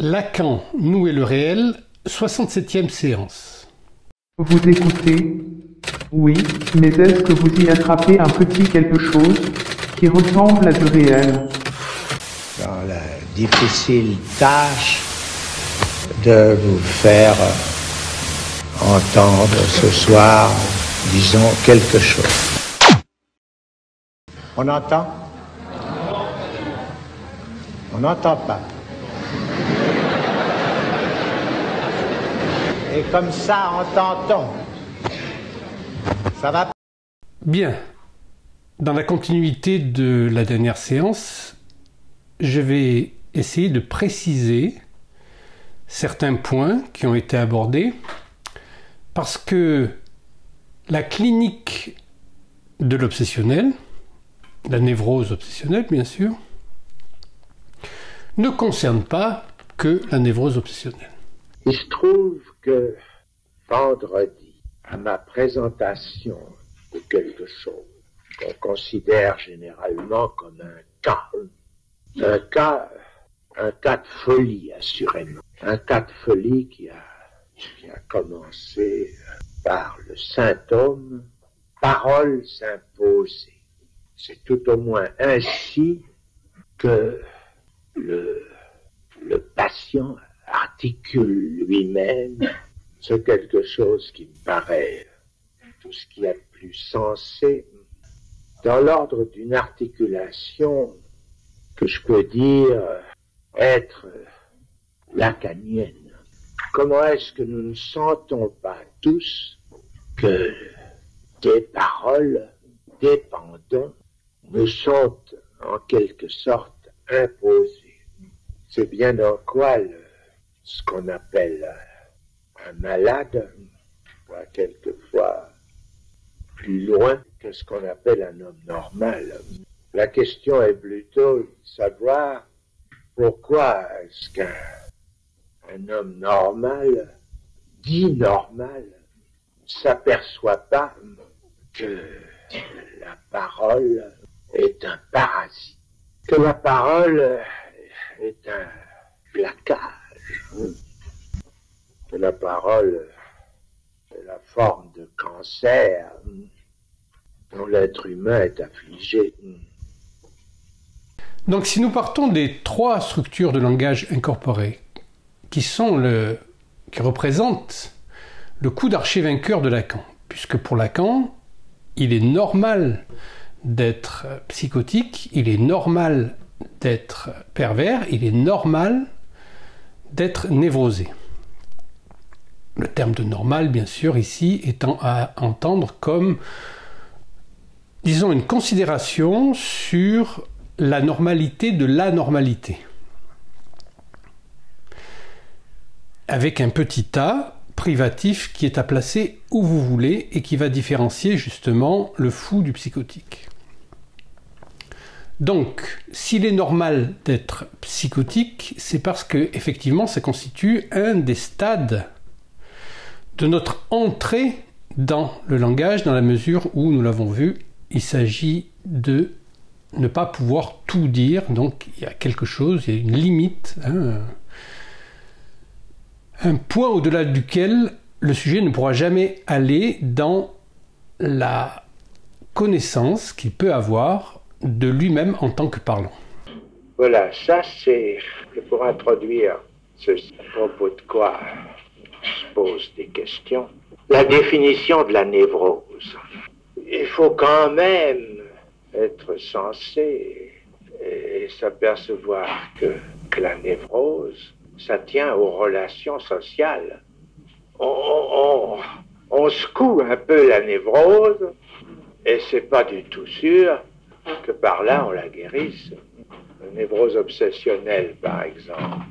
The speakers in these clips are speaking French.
Lacan, nous et le réel, 67e séance. Vous écoutez? Oui, mais est-ce que vous y attrapez un petit quelque chose qui ressemble à du réel? Dans la difficile tâche de vous faire entendre ce soir, disons, quelque chose. On entend? On n'entend pas. Et comme ça, entend-on. Ça va? Bien. Dans la continuité de la dernière séance, je vais essayer de préciser certains points qui ont été abordés parce que la clinique de l'obsessionnel, la névrose obsessionnelle bien sûr, ne concerne pas que la névrose obsessionnelle. Il se trouve que vendredi, à ma présentation de quelque chose qu'on considère généralement comme un cas de folie, assurément. Un cas de folie qui a commencé par le symptôme « parole s'imposer ». C'est tout au moins ainsi que le patient articule lui-même. C'est quelque chose qui me paraît tout ce qu'il y a de plus sensé dans l'ordre d'une articulation que je peux dire être lacanienne. Comment est-ce que nous ne sentons pas tous que des paroles dépendants nous sont en quelque sorte imposées? C'est bien dans quoi ce qu'on appelle un malade va quelquefois plus loin que ce qu'on appelle un homme normal. La question est plutôt de savoir pourquoi est-ce qu'un homme normal, dit normal, ne s'aperçoit pas que la parole est un parasite, que la parole est un placage, que la parole est la forme de cancer dont l'être humain est affligé. Donc si nous partons des trois structures de langage incorporées qui représentent le coup d'archet vainqueur de Lacan, puisque pour Lacan, il est normal d'être psychotique, il est normal d'être pervers, il est normal d'être névrosé. Le terme de normal, bien sûr, ici, étant à entendre comme, disons, une considération sur la normalité de l'anormalité. Avec un petit a privatif qui est à placer où vous voulez et qui va différencier justement le fou du psychotique. Donc, s'il est normal d'être psychotique, c'est parce que, effectivement, ça constitue un des stades de notre entrée dans le langage, dans la mesure où, nous l'avons vu, il s'agit de ne pas pouvoir tout dire, donc il y a quelque chose, il y a une limite, un point au-delà duquel le sujet ne pourra jamais aller dans la connaissance qu'il peut avoir de lui-même en tant que parlant. Voilà, ça c'est pour introduire ceci, à propos de quoi je pose des questions. La définition de la névrose. Il faut quand même être sensé et s'apercevoir que la névrose, ça tient aux relations sociales. On secoue un peu la névrose et c'est pas du tout sûr que par là on la guérisse. La névrose obsessionnelle, par exemple,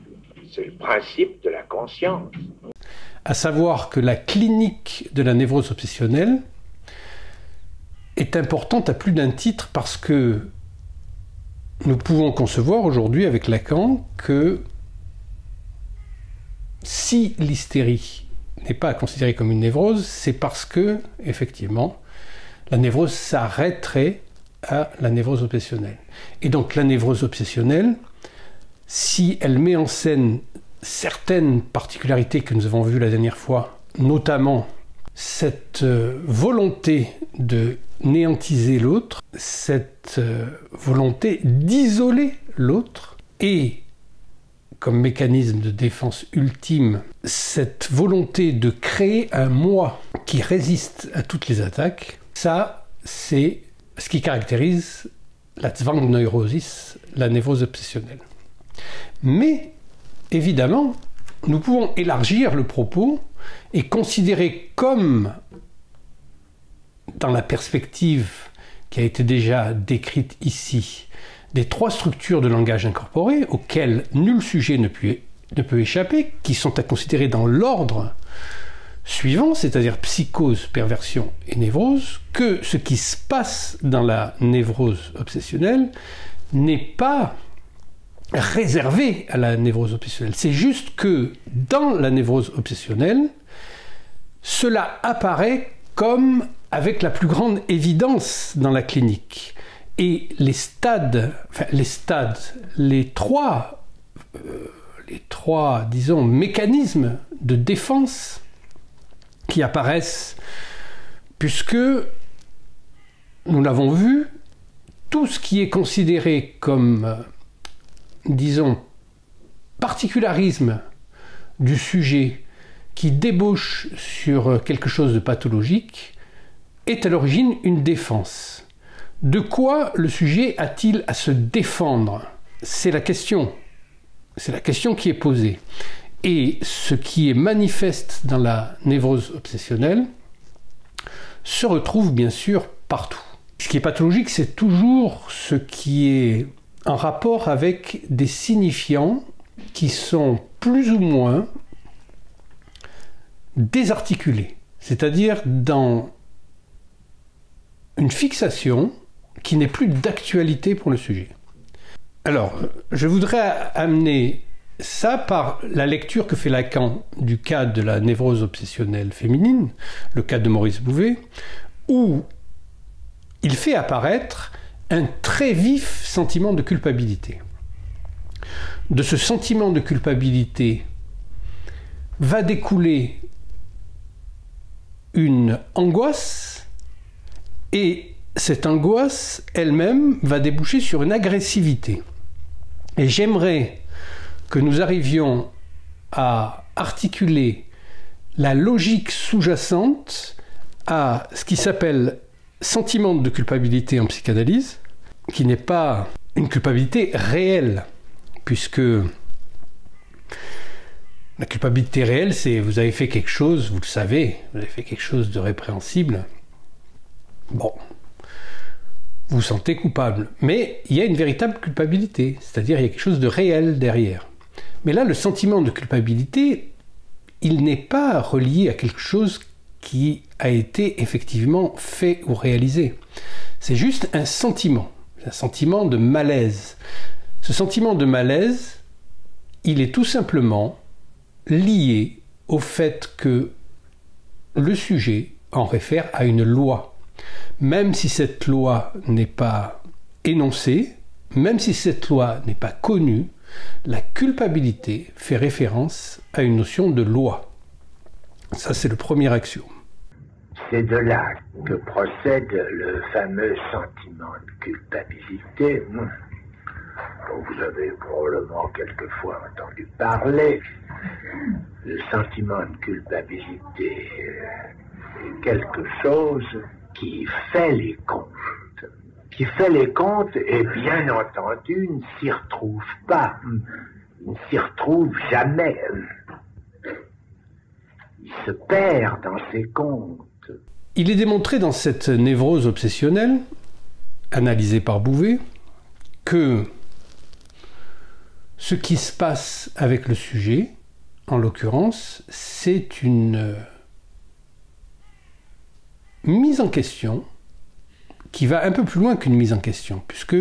c'est le principe de la conscience. À savoir que la clinique de la névrose obsessionnelle est importante à plus d'un titre parce que nous pouvons concevoir aujourd'hui avec Lacan que si l'hystérie n'est pas considérée comme une névrose, c'est parce que, effectivement, la névrose s'arrêterait à la névrose obsessionnelle. Et donc la névrose obsessionnelle, si elle met en scène certaines particularités que nous avons vues la dernière fois, notamment cette volonté de néantiser l'autre, cette volonté d'isoler l'autre, et comme mécanisme de défense ultime, cette volonté de créer un moi qui résiste à toutes les attaques, ça, c'est ce qui caractérise la Zwangsneurosis, la névrose obsessionnelle. Mais, évidemment, nous pouvons élargir le propos et considérer comme, dans la perspective qui a été déjà décrite ici, des 3 structures de langage incorporé auxquelles nul sujet ne peut échapper, qui sont à considérer dans l'ordre suivant, c'est-à-dire psychose, perversion et névrose, que ce qui se passe dans la névrose obsessionnelle n'est pas réservé à la névrose obsessionnelle. C'est juste que dans la névrose obsessionnelle, cela apparaît comme avec la plus grande évidence dans la clinique. Et les trois, disons, mécanismes de défense qui apparaissent, puisque, nous l'avons vu, tout ce qui est considéré comme, disons, particularisme du sujet qui débouche sur quelque chose de pathologique est à l'origine une défense. De quoi le sujet a-t-il à se défendre? C'est la question. C'est la question qui est posée. Et ce qui est manifeste dans la névrose obsessionnelle se retrouve bien sûr partout. Ce qui est pathologique, c'est toujours ce qui est en rapport avec des signifiants qui sont plus ou moins désarticulés, c'est-à-dire dans une fixation qui n'est plus d'actualité pour le sujet. Alors, je voudrais amener ça par la lecture que fait Lacan du cas de la névrose obsessionnelle féminine, le cas de Maurice Bouvet, où il fait apparaître un très vif sentiment de culpabilité. De ce sentiment de culpabilité va découler une angoisse, et cette angoisse elle-même va déboucher sur une agressivité. Et j'aimerais que nous arrivions à articuler la logique sous-jacente à ce qui s'appelle sentiment de culpabilité en psychanalyse, qui n'est pas une culpabilité réelle, puisque la culpabilité réelle, c'est vous avez fait quelque chose, vous le savez, vous avez fait quelque chose de répréhensible. Bon, vous vous sentez coupable. Mais il y a une véritable culpabilité, c'est-à-dire il y a quelque chose de réel derrière. Mais là, le sentiment de culpabilité, il n'est pas relié à quelque chose qui a été effectivement fait ou réalisé. C'est juste un sentiment de malaise. Ce sentiment de malaise, il est tout simplement lié au fait que le sujet en réfère à une loi. Même si cette loi n'est pas énoncée, même si cette loi n'est pas connue, la culpabilité fait référence à une notion de loi. Ça, c'est le premier axiome. C'est de là que procède le fameux sentiment de culpabilité, dont vous avez probablement quelquefois entendu parler. Le sentiment de culpabilité est quelque chose qui fait les comptes. Qui fait les comptes et bien entendu ne s'y retrouve pas, ne s'y retrouve jamais. Il se perd dans ses comptes. Il est démontré dans cette névrose obsessionnelle, analysée par Bouvet, que ce qui se passe avec le sujet, en l'occurrence, c'est une mise en question qui va un peu plus loin qu'une mise en question, puisque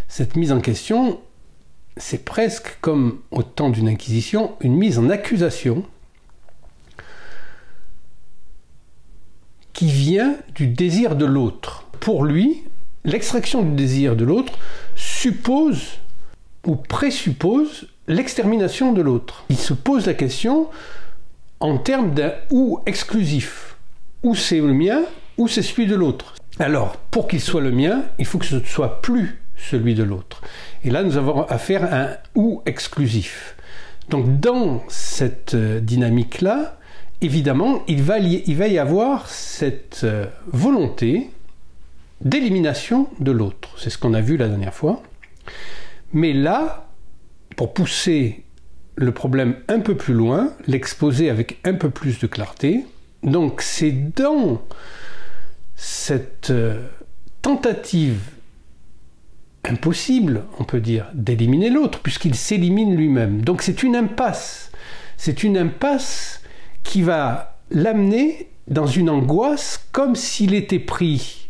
cette mise en question, c'est presque comme au temps d'une inquisition, une mise en accusation qui vient du désir de l'autre. Pour lui, l'extraction du désir de l'autre suppose ou présuppose l'extermination de l'autre. Il se pose la question en termes d'un « ou » exclusif. Ou c'est le mien, ou c'est celui de l'autre. Alors, pour qu'il soit le mien, il faut que ce ne soit plus celui de l'autre. Et là, nous avons affaire à un « ou » exclusif. Donc, dans cette dynamique-là, évidemment, il va y avoir cette volonté d'élimination de l'autre. C'est ce qu'on a vu la dernière fois. Mais là, pour pousser le problème un peu plus loin, l'exposer avec un peu plus de clarté, donc c'est dans cette tentative impossible, on peut dire, d'éliminer l'autre, puisqu'il s'élimine lui-même. Donc c'est une impasse. C'est une impasse qui va l'amener dans une angoisse comme s'il était pris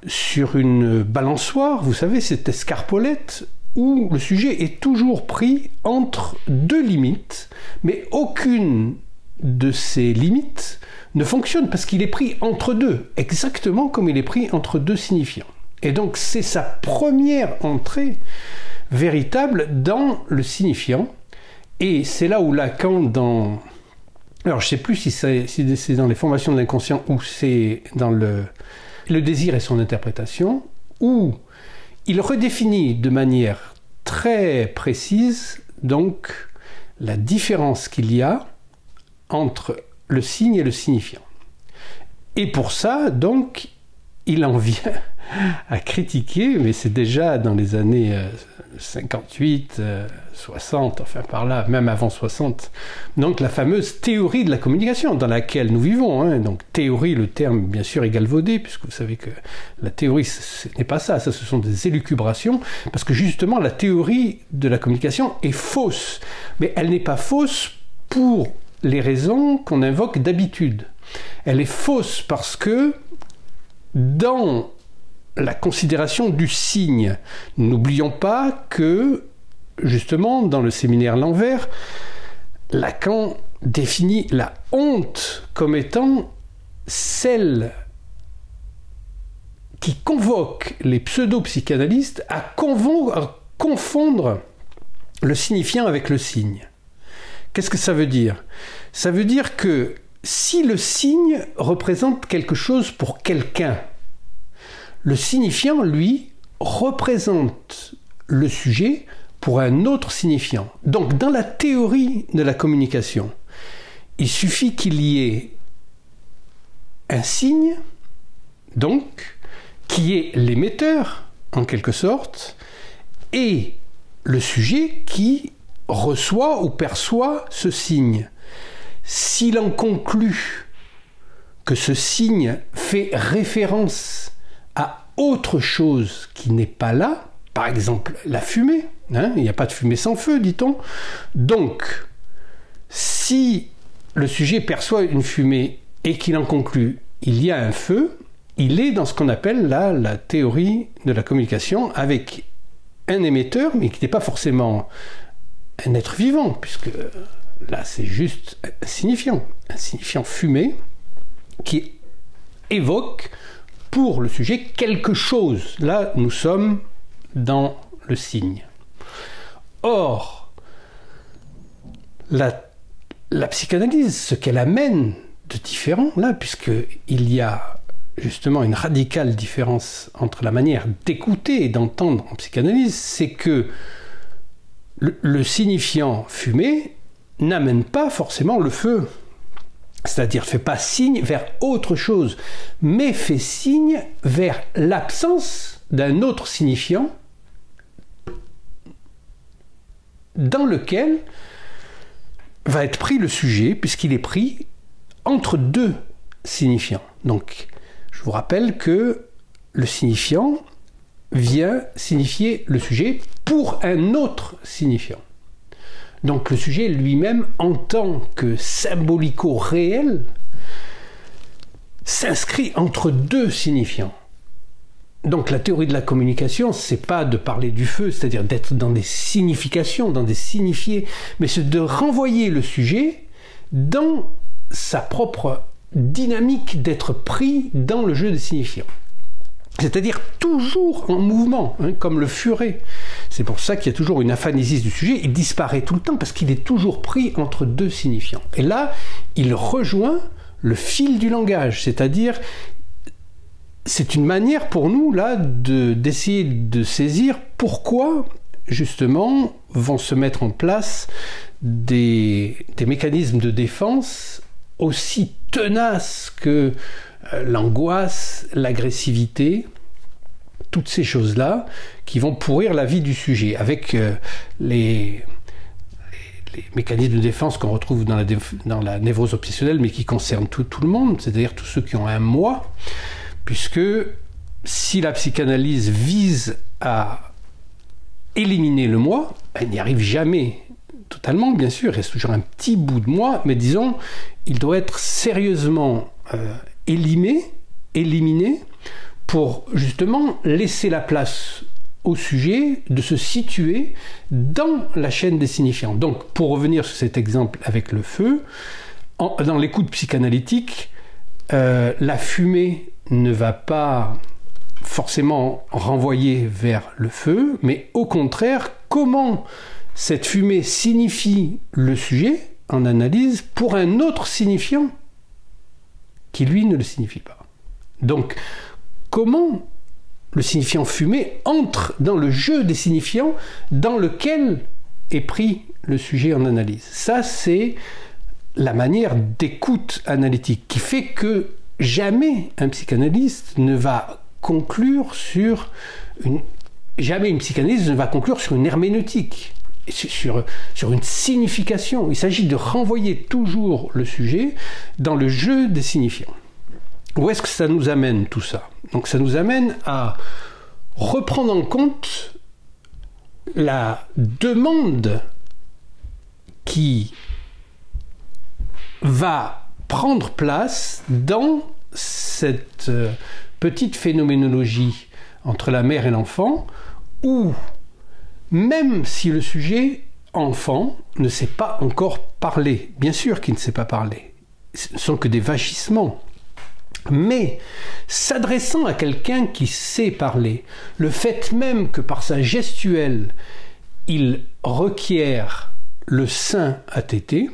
sur une balançoire, vous savez, cette escarpolette où le sujet est toujours pris entre deux limites, mais aucune de ces limites ne fonctionne parce qu'il est pris entre deux, exactement comme il est pris entre deux signifiants. Et donc c'est sa première entrée véritable dans le signifiant, et c'est là où Lacan, dans... Alors je ne sais plus si c'est dans les formations de l'inconscient ou c'est dans le désir et son interprétation, où il redéfinit de manière très précise donc la différence qu'il y a entre le signe et le signifiant. Et pour ça, donc, il en vient à critiquer, mais c'est déjà dans les années 58, 60, enfin par là, même avant 60, donc la fameuse théorie de la communication dans laquelle nous vivons. Hein. Donc théorie, le terme bien sûr est galvaudé, puisque vous savez que la théorie, ce n'est pas ça, ce sont des élucubrations, parce que justement la théorie de la communication est fausse, mais elle n'est pas fausse pour les raisons qu'on invoque d'habitude. Elle est fausse parce que dans la considération du signe, n'oublions pas que, justement, dans le séminaire L'Envers, Lacan définit la honte comme étant celle qui convoque les pseudo-psychanalystes à confondre le signifiant avec le signe. Qu'est-ce que ça veut dire? Ça veut dire que si le signe représente quelque chose pour quelqu'un, le signifiant, lui, représente le sujet pour un autre signifiant. Donc, dans la théorie de la communication, il suffit qu'il y ait un signe, donc, qui est l'émetteur, en quelque sorte, et le sujet qui reçoit ou perçoit ce signe. S'il en conclut que ce signe fait référence à autre chose qui n'est pas là, par exemple la fumée, hein, il n'y a pas de fumée sans feu, dit-on. Donc, si le sujet perçoit une fumée et qu'il en conclut il y a un feu, il est dans ce qu'on appelle là la théorie de la communication avec un émetteur, mais qui n'est pas forcément un être vivant, puisque là c'est juste un signifiant fumé qui évoque pour le sujet quelque chose. Là, nous sommes dans le signe. Or, la psychanalyse, ce qu'elle amène de différent, là, puisqu'il y a justement une radicale différence entre la manière d'écouter et d'entendre en psychanalyse, c'est que le signifiant fumé n'amène pas forcément le feu. C'est-à-dire ne fait pas signe vers autre chose, mais fait signe vers l'absence d'un autre signifiant dans lequel va être pris le sujet, puisqu'il est pris entre deux signifiants. Donc, je vous rappelle que le signifiant vient signifier le sujet pour un autre signifiant. Donc le sujet lui-même, en tant que symbolico-réel, s'inscrit entre deux signifiants. Donc la théorie de la communication, c'est pas de parler du feu, c'est-à-dire d'être dans des significations, dans des signifiés, mais c'est de renvoyer le sujet dans sa propre dynamique d'être pris dans le jeu des signifiants. c'est-à-dire toujours en mouvement, comme le furet. C'est pour ça qu'il y a toujours une aphanésis du sujet, il disparaît tout le temps parce qu'il est toujours pris entre deux signifiants. Et là, il rejoint le fil du langage, c'est-à-dire, c'est une manière pour nous, là, d'essayer de saisir pourquoi, justement, vont se mettre en place des mécanismes de défense aussi tenaces que l'angoisse, l'agressivité, toutes ces choses-là qui vont pourrir la vie du sujet, avec les mécanismes de défense qu'on retrouve dans la névrose obsessionnelle, mais qui concernent tout le monde, c'est-à-dire tous ceux qui ont un moi, puisque si la psychanalyse vise à éliminer le moi, elle n'y arrive jamais totalement, bien sûr, il reste toujours un petit bout de moi, mais disons, il doit être sérieusement éliminé pour justement laisser la place au sujet de se situer dans la chaîne des signifiants. Donc, pour revenir sur cet exemple avec le feu, dans l'écoute psychanalytique, la fumée ne va pas forcément renvoyer vers le feu, mais au contraire, comment cette fumée signifie le sujet en analyse pour un autre signifiant qui, lui, ne le signifie pas. Donc, comment le signifiant fumée entre dans le jeu des signifiants dans lequel est pris le sujet en analyse. Ça, c'est la manière d'écoute analytique qui fait que jamais un psychanalyste ne va conclure sur une herméneutique, sur une signification. Il s'agit de renvoyer toujours le sujet dans le jeu des signifiants. Où est-ce que ça nous amène tout ça? Donc ça nous amène à reprendre en compte la demande qui va prendre place dans cette petite phénoménologie entre la mère et l'enfant, où même si le sujet enfant ne sait pas encore parler, bien sûr qu'il ne sait pas parler, ce ne sont que des vagissements, mais s'adressant à quelqu'un qui sait parler, le fait même que par sa gestuelle, il requiert le sein à téter,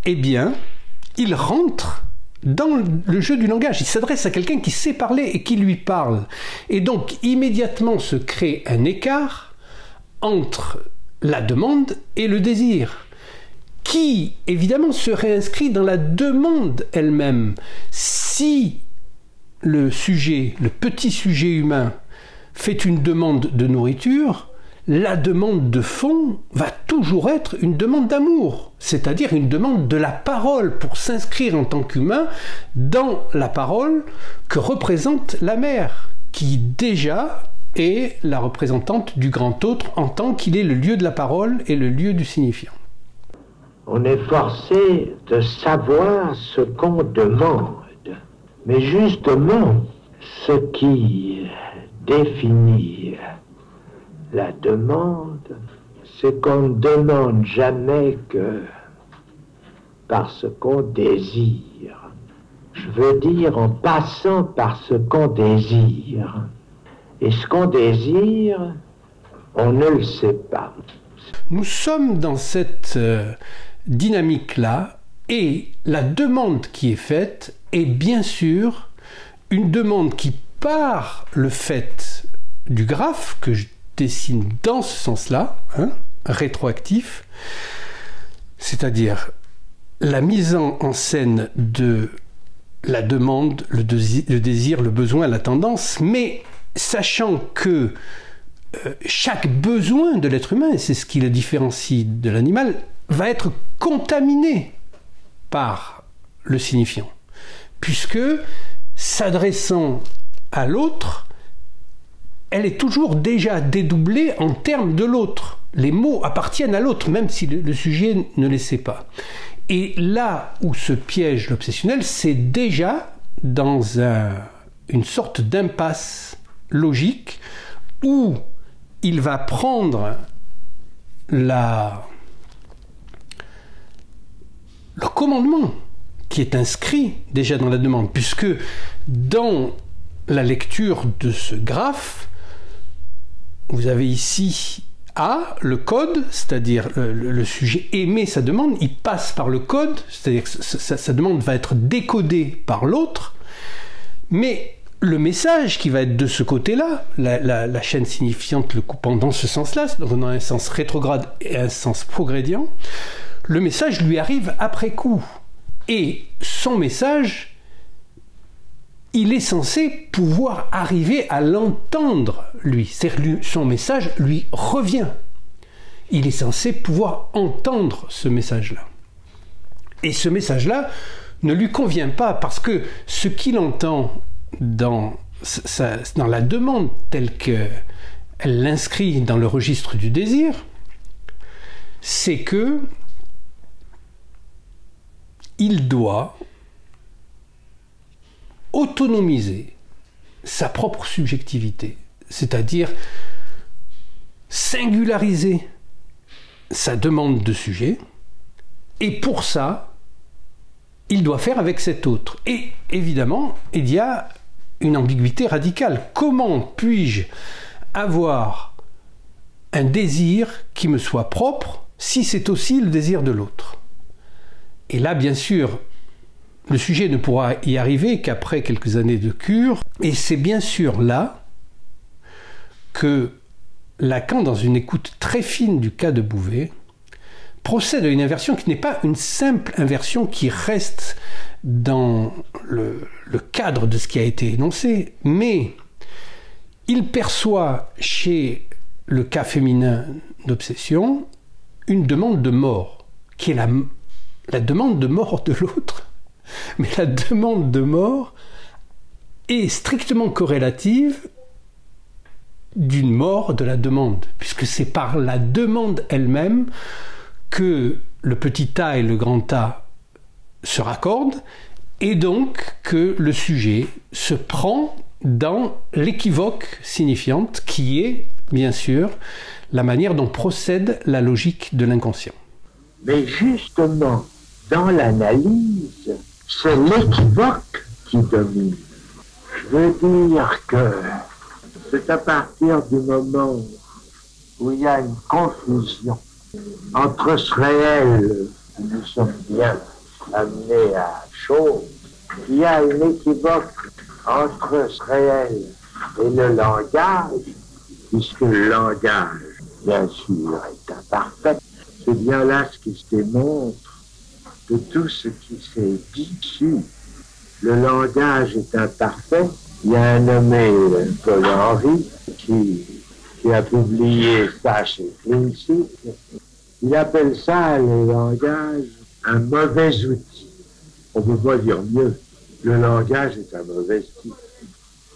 eh bien, il rentre dans le jeu du langage. Il s'adresse à quelqu'un qui sait parler et qui lui parle. Et donc, immédiatement se crée un écart entre la demande et le désir, qui, évidemment, se réinscrit dans la demande elle-même. Si le petit sujet humain, fait une demande de nourriture, la demande de fond va toujours être une demande d'amour, c'est-à-dire une demande de la parole pour s'inscrire en tant qu'humain dans la parole que représente la mère, qui déjà est la représentante du grand autre en tant qu'il est le lieu de la parole et le lieu du signifiant. On est forcé de savoir ce qu'on demande, mais justement, ce qui définit la demande, c'est qu'on ne demande jamais que parce qu'on désire. Je veux dire en passant par ce qu'on désire. Et ce qu'on désire, on ne le sait pas. Nous sommes dans cette dynamique-là, et la demande qui est faite est bien sûr une demande qui, par le fait du graphe que je dessine dans ce sens-là, rétroactif, c'est-à-dire la mise en scène de la demande, le désir, le besoin, la tendance, mais sachant que chaque besoin de l'être humain, et c'est ce qui le différencie de l'animal, va être contaminé par le signifiant, puisque s'adressant à l'autre, elle est toujours déjà dédoublée en termes de l'autre. Les mots appartiennent à l'autre, même si le sujet ne les sait pas. Et là où se piège l'obsessionnel, c'est déjà dans une sorte d'impasse logique où il va prendre le commandement qui est inscrit déjà dans la demande, puisque dans la lecture de ce graphe, vous avez ici A, le code, c'est-à-dire le sujet émet sa demande, il passe par le code, c'est-à-dire que sa demande va être décodée par l'autre, mais le message qui va être de ce côté-là, la chaîne signifiante le coupant dans ce sens-là, dans un sens rétrograde et un sens progrédient, le message lui arrive après coup. Et son message, il est censé pouvoir arriver à l'entendre, lui. C'est-à-dire son message lui revient. Il est censé pouvoir entendre ce message-là. Et ce message-là ne lui convient pas parce que ce qu'il entend dans la demande telle qu'elle l'inscrit dans le registre du désir, c'est que il doit autonomiser sa propre subjectivité, c'est-à-dire singulariser sa demande de sujet, et pour ça, il doit faire avec cet autre. Et évidemment, il y a une ambiguïté radicale. Comment puis-je avoir un désir qui me soit propre si c'est aussi le désir de l'autre? Et là, bien sûr, le sujet ne pourra y arriver qu'après quelques années de cure. Et c'est bien sûr là que Lacan, dans une écoute très fine du cas de Bouvet, procède à une inversion qui n'est pas une simple inversion qui reste dans le cadre de ce qui a été énoncé, mais il perçoit chez le cas féminin d'obsession une demande de mort, qui est la demande de mort de l'autre. Mais la demande de mort est strictement corrélative d'une mort de la demande, puisque c'est par la demande elle-même que le petit A et le grand A se raccordent, et donc que le sujet se prend dans l'équivoque signifiante qui est, bien sûr, la manière dont procède la logique de l'inconscient. Mais justement, dans l'analyse, c'est l'équivoque qui domine. Je veux dire que c'est à partir du moment où il y a une confusion entre ce réel où nous sommes bien amenés à chose, il y a une équivoque entre ce réel et le langage, puisque le langage, bien sûr, est imparfait. C'est bien là ce qui se démontre de tout ce qui s'est dit dessus. Le langage est imparfait. Il y a un nommé Paul Henry qui a publié ça chez Clincy. Il appelle ça, le langage, un mauvais outil. On ne peut pas dire mieux. Le langage est un mauvais outil.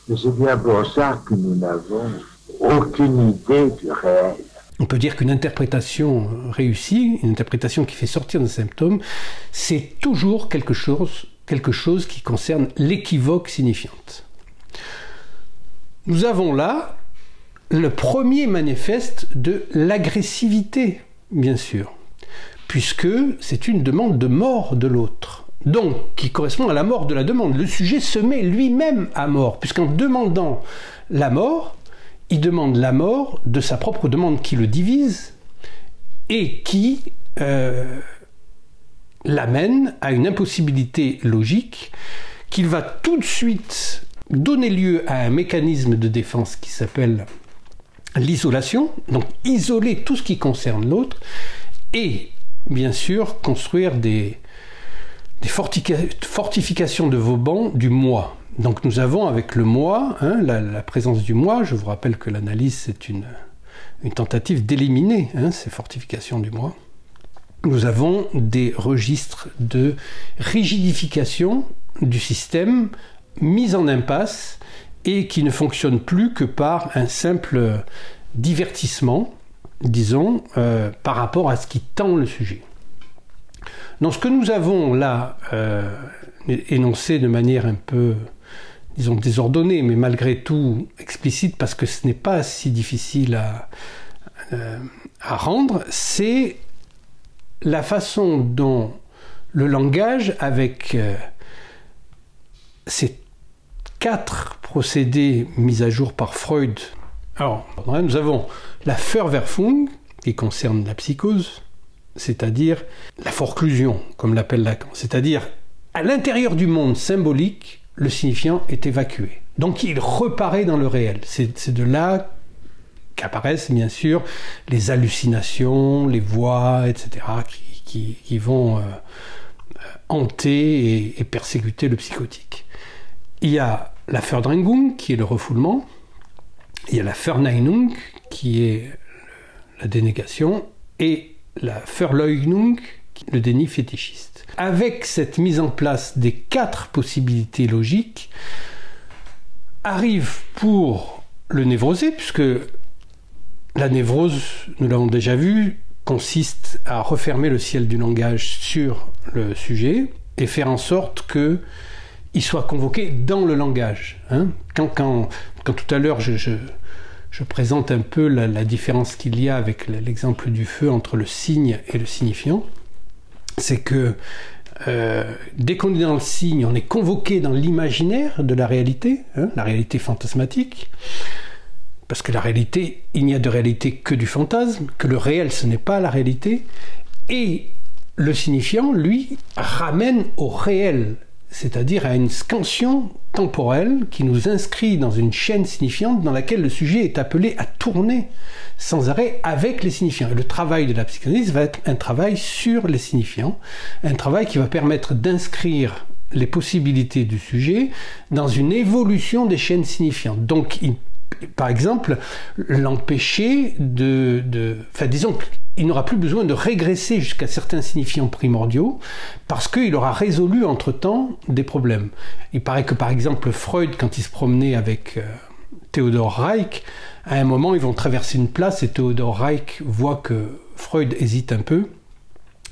Mais c'est bien pour ça que nous n'avons aucune idée du réel. On peut dire qu'une interprétation réussie, une interprétation qui fait sortir des symptômes, c'est toujours quelque chose qui concerne l'équivoque signifiante. Nous avons là le premier manifeste de l'agressivité, bien sûr, puisque c'est une demande de mort de l'autre, donc qui correspond à la mort de la demande. Le sujet se met lui-même à mort, puisqu'en demandant la mort, il demande la mort de sa propre demande qui le divise et qui l'amène à une impossibilité logique qu'il va tout de suite donner lieu à un mécanisme de défense qui s'appelle l'isolation, donc isoler tout ce qui concerne l'autre et bien sûr construire des fortifications de Vauban du moi. Donc nous avons avec le moi, la présence du moi, je vous rappelle que l'analyse c'est une tentative d'éliminer ces fortifications du moi. Nous avons des registres de rigidification du système mis en impasse et qui ne fonctionnent plus que par un simple divertissement, disons, par rapport à ce qui tend le sujet. Donc ce que nous avons là énoncé de manière un peu, disons, désordonnée, mais malgré tout explicite, parce que ce n'est pas si difficile à rendre, c'est la façon dont le langage, avec ses 4 procédés mis à jour par Freud. Alors, nous avons la Verwerfung, qui concerne la psychose, c'est-à-dire la forclusion, comme l'appelle Lacan. C'est-à-dire, à l'intérieur du monde symbolique, le signifiant est évacué. Donc il reparaît dans le réel. C'est de là qu'apparaissent bien sûr les hallucinations, les voix, etc., qui vont hanter et persécuter le psychotique. Il y a la Verdrängung, qui est le refoulement. Il y a la Verneinung, qui est la dénégation, et la Verleugnung, le déni fétichiste. Avec cette mise en place des 4 possibilités logiques, arrive pour le névrosé, puisque la névrose, nous l'avons déjà vu, consiste à refermer le ciel du langage sur le sujet et faire en sorte qu'il soit convoqué dans le langage. Quand tout à l'heure je présente un peu la différence qu'il y a avec l'exemple du feu entre le signe et le signifiant, c'est que dès qu'on est dans le signe, on est convoqué dans l'imaginaire de la réalité fantasmatique, parce que la réalité, il n'y a de réalité que du fantasme, que le réel, ce n'est pas la réalité, et le signifiant, lui, ramène au réel, c'est-à-dire à une scansion temporelle qui nous inscrit dans une chaîne signifiante dans laquelle le sujet est appelé à tourner sans arrêt avec les signifiants. Et le travail de la psychanalyse va être un travail sur les signifiants, un travail qui va permettre d'inscrire les possibilités du sujet dans une évolution des chaînes signifiantes. Donc, par exemple, l'empêcher disons qu'il n'aura plus besoin de régresser jusqu'à certains signifiants primordiaux parce qu'il aura résolu entre-temps des problèmes. Il paraît que, par exemple, Freud, quand il se promenait avec Theodor Reich, à un moment, ils vont traverser une place et Theodor Reich voit que Freud hésite un peu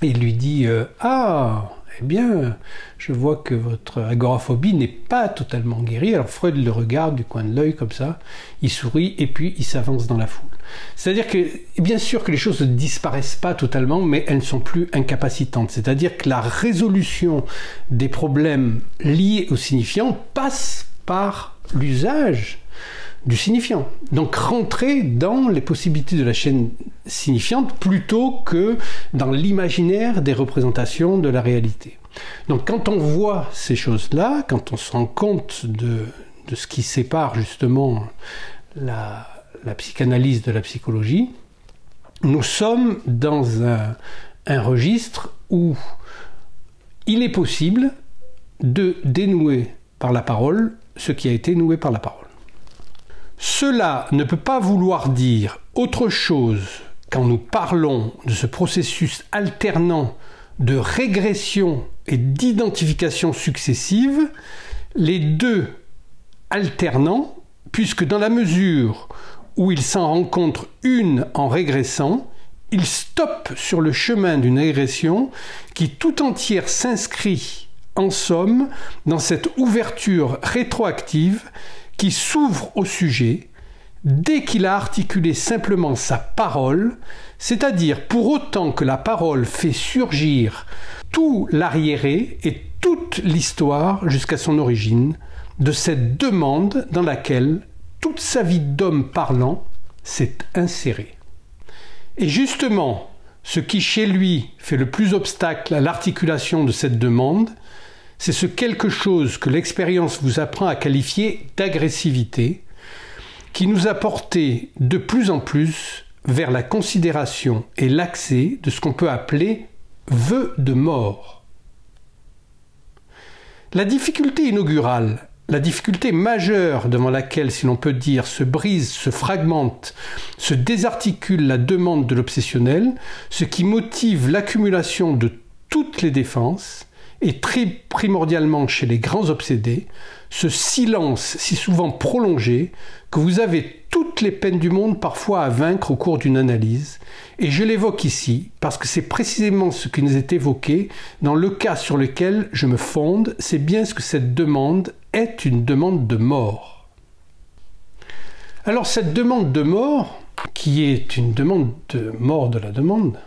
et il lui dit « Ah, eh bien, je vois que votre agoraphobie n'est pas totalement guérie. » Alors Freud le regarde du coin de l'œil comme ça, il sourit et puis il s'avance dans la foule. C'est-à-dire que, bien sûr que les choses ne disparaissent pas totalement, mais elles ne sont plus incapacitantes. C'est-à-dire que la résolution des problèmes liés au signifiant passe par l'usage du signifiant. Donc rentrer dans les possibilités de la chaîne signifiante plutôt que dans l'imaginaire des représentations de la réalité. Donc quand on voit ces choses-là, quand on se rend compte de ce qui sépare justement la psychanalyse de la psychologie, nous sommes dans un registre où il est possible de dénouer par la parole ce qui a été noué par la parole. Cela ne peut pas vouloir dire autre chose quand nous parlons de ce processus alternant de régression et d'identification successive, les deux alternant, puisque dans la mesure où il s'en rencontre une en régressant, il stoppe sur le chemin d'une régression qui tout entière s'inscrit, en somme, dans cette ouverture rétroactive qui s'ouvre au sujet dès qu'il a articulé simplement sa parole, c'est-à-dire pour autant que la parole fait surgir tout l'arriéré et toute l'histoire jusqu'à son origine de cette demande dans laquelle toute sa vie d'homme parlant s'est insérée. Et justement, ce qui chez lui fait le plus obstacle à l'articulation de cette demande, c'est ce quelque chose que l'expérience vous apprend à qualifier d'agressivité, qui nous a porté de plus en plus vers la considération et l'accès de ce qu'on peut appeler vœux de mort. La difficulté inaugurale, la difficulté majeure devant laquelle, si l'on peut dire, se brise, se fragmente, se désarticule la demande de l'obsessionnel, ce qui motive l'accumulation de toutes les défenses, et très primordialement chez les grands obsédés, ce silence si souvent prolongé que vous avez toutes les peines du monde parfois à vaincre au cours d'une analyse. Et je l'évoque ici parce que c'est précisément ce qui nous est évoqué dans le cas sur lequel je me fonde, c'est bien ce que cette demande est une demande de mort. Alors cette demande de mort, qui est une demande de mort de la demande,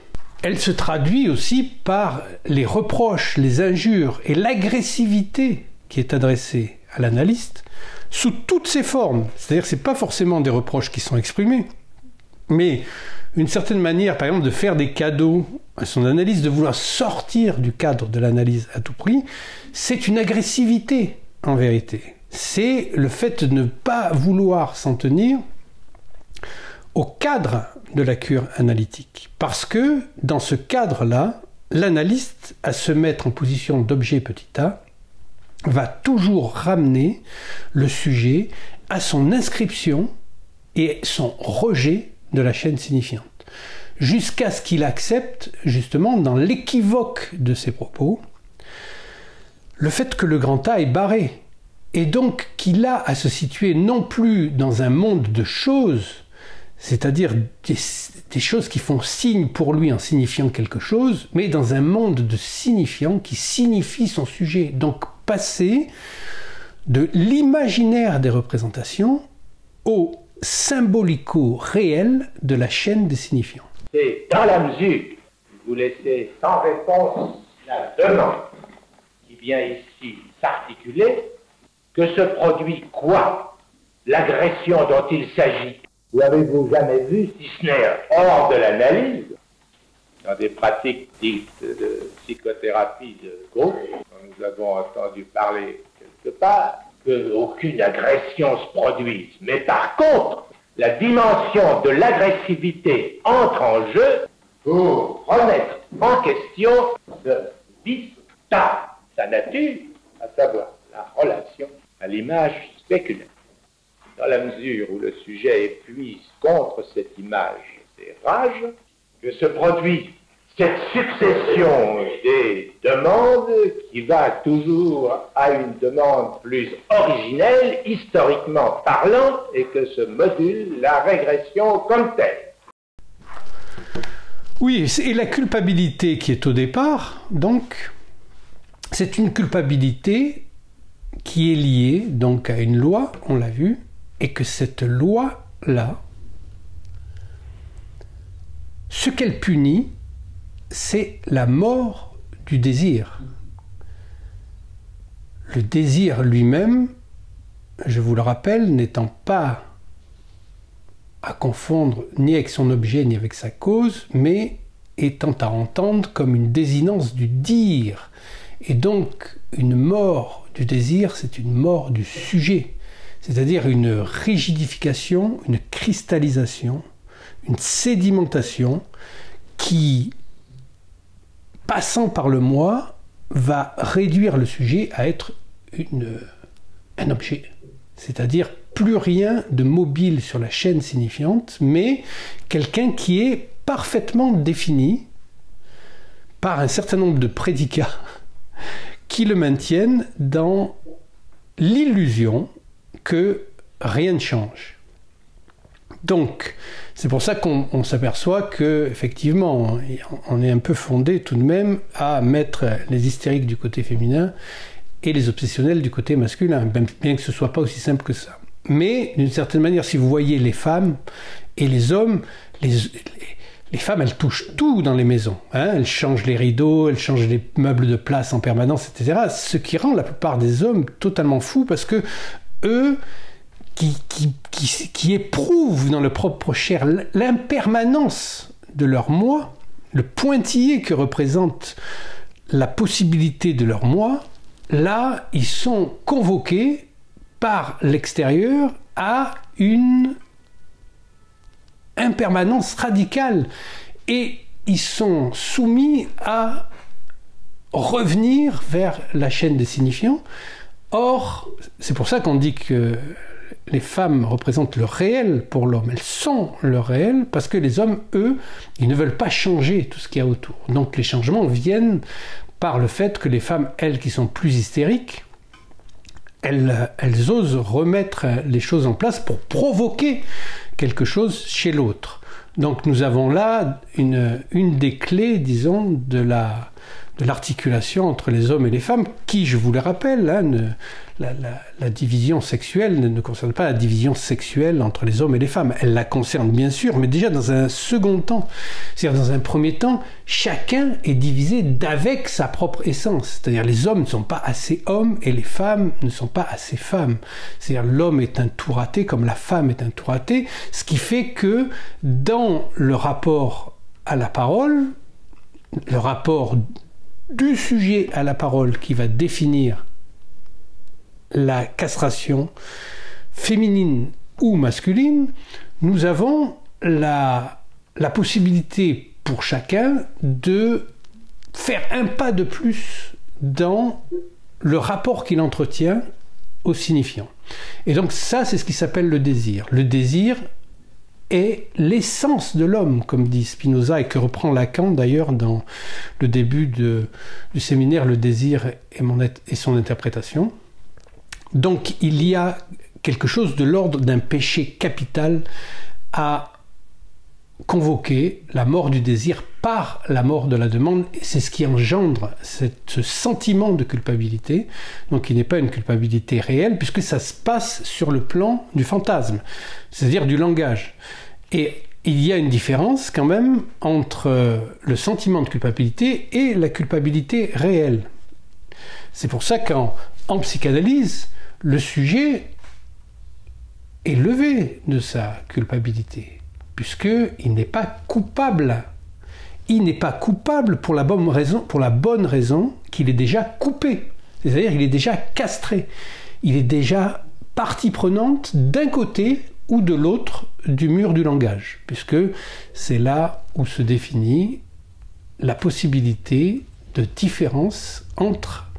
elle se traduit aussi par les reproches, les injures et l'agressivité qui est adressée à l'analyste sous toutes ses formes. C'est-à-dire que ce n'est pas forcément des reproches qui sont exprimés, mais une certaine manière, par exemple, de faire des cadeaux à son analyse, de vouloir sortir du cadre de l'analyse à tout prix, c'est une agressivité en vérité. C'est le fait de ne pas vouloir s'en tenir au cadre de la cure analytique. Parce que dans ce cadre-là, l'analyste, à se mettre en position d'objet petit a, va toujours ramener le sujet à son inscription et son rejet de la chaîne signifiante, jusqu'à ce qu'il accepte, justement, dans l'équivoque de ses propos, le fait que le grand A est barré, et donc qu'il a à se situer non plus dans un monde de choses, c'est-à-dire des choses qui font signe pour lui en signifiant quelque chose, mais dans un monde de signifiants qui signifie son sujet. Donc passer de l'imaginaire des représentations au symbolico-réel de la chaîne des signifiants. C'est dans la mesure où vous laissez sans réponse la demande qui vient ici s'articuler, que se produit quoi? L'agression dont il s'agit. Ou avez-vous jamais vu, si ce n'est hors de l'analyse, dans des pratiques dites de psychothérapie de groupe, dont nous avons entendu parler quelque part, qu'aucune agression se produise. Mais par contre, la dimension de l'agressivité entre en jeu pour remettre en question ce vice, sa nature, à savoir la relation à l'image spéculaire. Dans la mesure où le sujet épuise contre cette image ses rages, que se produit cette succession des demandes qui va toujours à une demande plus originelle, historiquement parlant, et que se module la régression comme telle. Oui, et la culpabilité qui est au départ, donc, c'est une culpabilité qui est liée donc à une loi, on l'a vu, et que cette loi-là, ce qu'elle punit, c'est la mort du désir. Le désir lui-même, je vous le rappelle, n'étant pas à confondre ni avec son objet ni avec sa cause, mais étant à entendre comme une désinence du dire. Et donc, une mort du désir, c'est une mort du sujet, c'est-à-dire une rigidification, une cristallisation, une sédimentation qui, passant par le moi, va réduire le sujet à être un objet. C'est-à-dire plus rien de mobile sur la chaîne signifiante, mais quelqu'un qui est parfaitement défini par un certain nombre de prédicats qui le maintiennent dans l'illusion que rien ne change. Donc, c'est pour ça qu'on s'aperçoit que, effectivement, on est un peu fondé tout de même à mettre les hystériques du côté féminin et les obsessionnels du côté masculin, bien que ce ne soit pas aussi simple que ça. Mais, d'une certaine manière, si vous voyez les femmes et les hommes, les femmes, elles touchent tout dans les maisons. Hein, elles changent les rideaux, elles changent les meubles de place en permanence, etc. Ce qui rend la plupart des hommes totalement fous, parce que eux, qui éprouvent dans leur propre chair l'impermanence de leur moi, le pointillé que représente la possibilité de leur moi, là, ils sont convoqués par l'extérieur à une impermanence radicale et ils sont soumis à revenir vers la chaîne des signifiants. Or, c'est pour ça qu'on dit que les femmes représentent le réel pour l'homme. Elles sont le réel parce que les hommes, eux, ils ne veulent pas changer tout ce qu'il y a autour. Donc les changements viennent par le fait que les femmes, elles, qui sont plus hystériques, elles osent remettre les choses en place pour provoquer quelque chose chez l'autre. Donc nous avons là une des clés, disons, de l'articulation entre les hommes et les femmes, qui, je vous le rappelle, hein, la division sexuelle ne concerne pas la division sexuelle entre les hommes et les femmes. Elle la concerne bien sûr, mais déjà dans un second temps. C'est-à-dire dans un premier temps, chacun est divisé d'avec sa propre essence. C'est-à-dire les hommes ne sont pas assez hommes et les femmes ne sont pas assez femmes. C'est-à-dire l'homme est un tout raté comme la femme est un tout raté, ce qui fait que dans le rapport à la parole, le rapport du sujet à la parole qui va définir la castration féminine ou masculine, nous avons la possibilité pour chacun de faire un pas de plus dans le rapport qu'il entretient au signifiant. Et donc ça, c'est ce qui s'appelle le désir. Le désir est l'essence de l'homme, comme dit Spinoza, et que reprend Lacan d'ailleurs dans le début du séminaire Le désir et son interprétation. Donc il y a quelque chose de l'ordre d'un péché capital à convoquer la mort du désir par la mort de la demande. C'est ce qui engendre ce sentiment de culpabilité, donc qui n'est pas une culpabilité réelle, puisque ça se passe sur le plan du fantasme, c'est-à-dire du langage. Et il y a une différence quand même entre le sentiment de culpabilité et la culpabilité réelle. C'est pour ça qu'en psychanalyse, le sujet est levé de sa culpabilité, puisqu'il n'est pas coupable. Il n'est pas coupable pour la bonne raison qu'il est déjà coupé. C'est-à-dire qu'il est déjà castré. Il est déjà partie prenante d'un côté ou de l'autre du mur du langage, puisque c'est là où se définit la possibilité de différence entre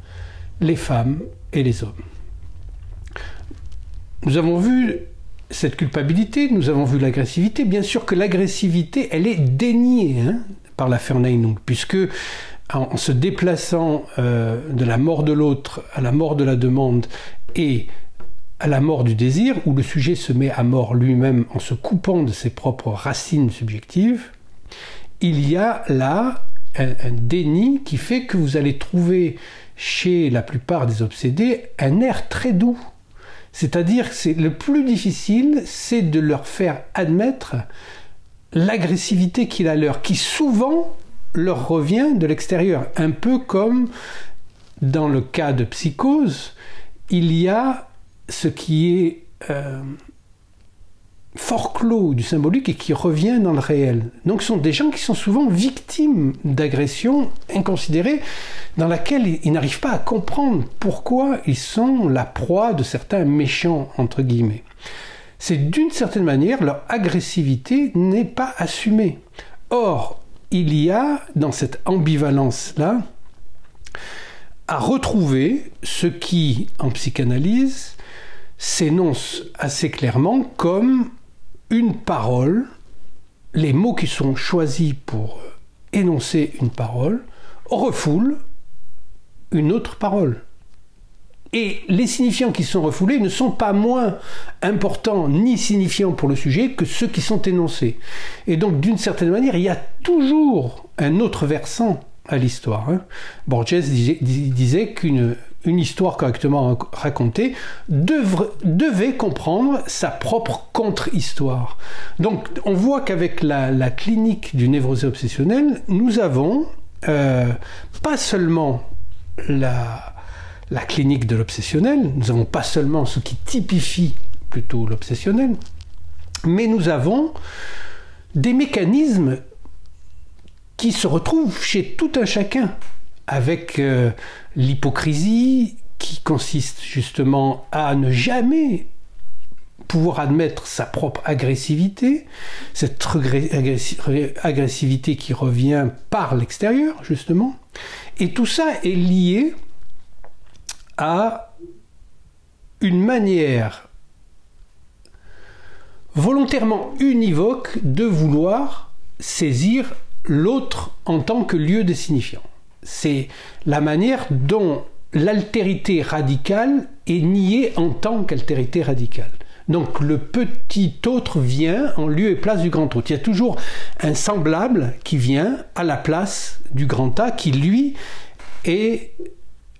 les femmes et les hommes. Nous avons vu cette culpabilité, nous avons vu l'agressivité. Bien sûr que l'agressivité, elle est déniée par la Verneinung, puisque en se déplaçant de la mort de l'autre à la mort de la demande et à la mort du désir, où le sujet se met à mort lui-même en se coupant de ses propres racines subjectives, il y a là un déni qui fait que vous allez trouver chez la plupart des obsédés un air très doux. C'est-à-dire que le plus difficile, c'est de leur faire admettre l'agressivité qu'il a leur, qui souvent leur revient de l'extérieur. Un peu comme dans le cas de psychose, il y a ce qui est forclos du symbolique et qui revient dans le réel. Donc ce sont des gens qui sont souvent victimes d'agressions inconsidérées dans laquelle ils n'arrivent pas à comprendre pourquoi ils sont la proie de certains méchants, entre guillemets. C'est d'une certaine manière, leur agressivité n'est pas assumée. Or, il y a dans cette ambivalence-là à retrouver ce qui, en psychanalyse, s'énonce assez clairement comme une parole, les mots qui sont choisis pour énoncer une parole refoulent une autre parole. Et les signifiants qui sont refoulés ne sont pas moins importants ni signifiants pour le sujet que ceux qui sont énoncés. Et donc, d'une certaine manière, il y a toujours un autre versant à l'histoire. Borges disait qu'une histoire correctement racontée devait comprendre sa propre contre-histoire. Donc, on voit qu'avec la clinique du névrosé obsessionnel, nous avons pas seulement la clinique de l'obsessionnel, nous n'avons pas seulement ce qui typifie plutôt l'obsessionnel, mais nous avons des mécanismes qui se retrouvent chez tout un chacun, avec l'hypocrisie qui consiste justement à ne jamais pouvoir admettre sa propre agressivité, cette agressivité qui revient par l'extérieur, justement. Et tout ça est lié à une manière volontairement univoque de vouloir saisir l'autre en tant que lieu de signifiant. C'est la manière dont l'altérité radicale est niée en tant qu'altérité radicale. Donc le petit autre vient en lieu et place du grand autre. Il y a toujours un semblable qui vient à la place du grand A qui, lui, est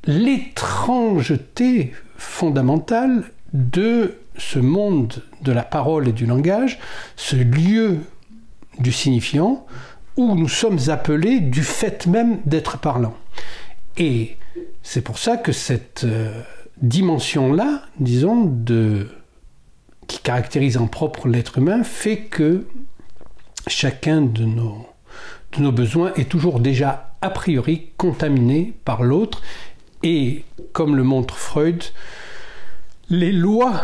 l'étrangeté fondamentale de ce monde de la parole et du langage, ce lieu du signifiant, où nous sommes appelés du fait même d'être parlant. Et c'est pour ça que cette dimension-là, disons, qui caractérise en propre l'être humain, fait que chacun de nos besoins est toujours déjà a priori contaminé par l'autre. Et comme le montre Freud, les lois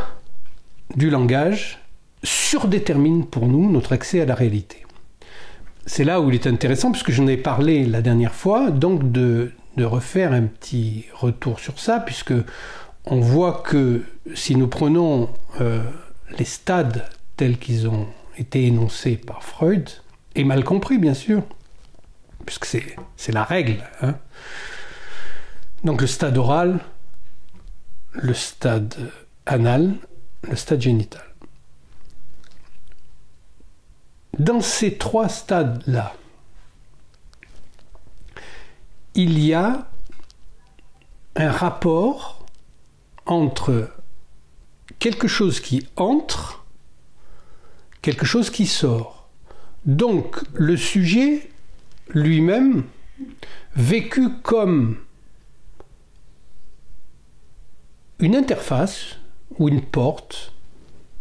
du langage surdéterminent pour nous notre accès à la réalité. C'est là où il est intéressant, puisque j'en ai parlé la dernière fois, donc de refaire un petit retour sur ça, puisque on voit que si nous prenons les stades tels qu'ils ont été énoncés par Freud, et mal compris bien sûr, puisque c'est la règle, hein. Donc le stade oral, le stade anal, le stade génital. Dans ces trois stades-là, il y a un rapport entre quelque chose qui entre, quelque chose qui sort. Donc le sujet lui-même, vécu comme une interface ou une porte,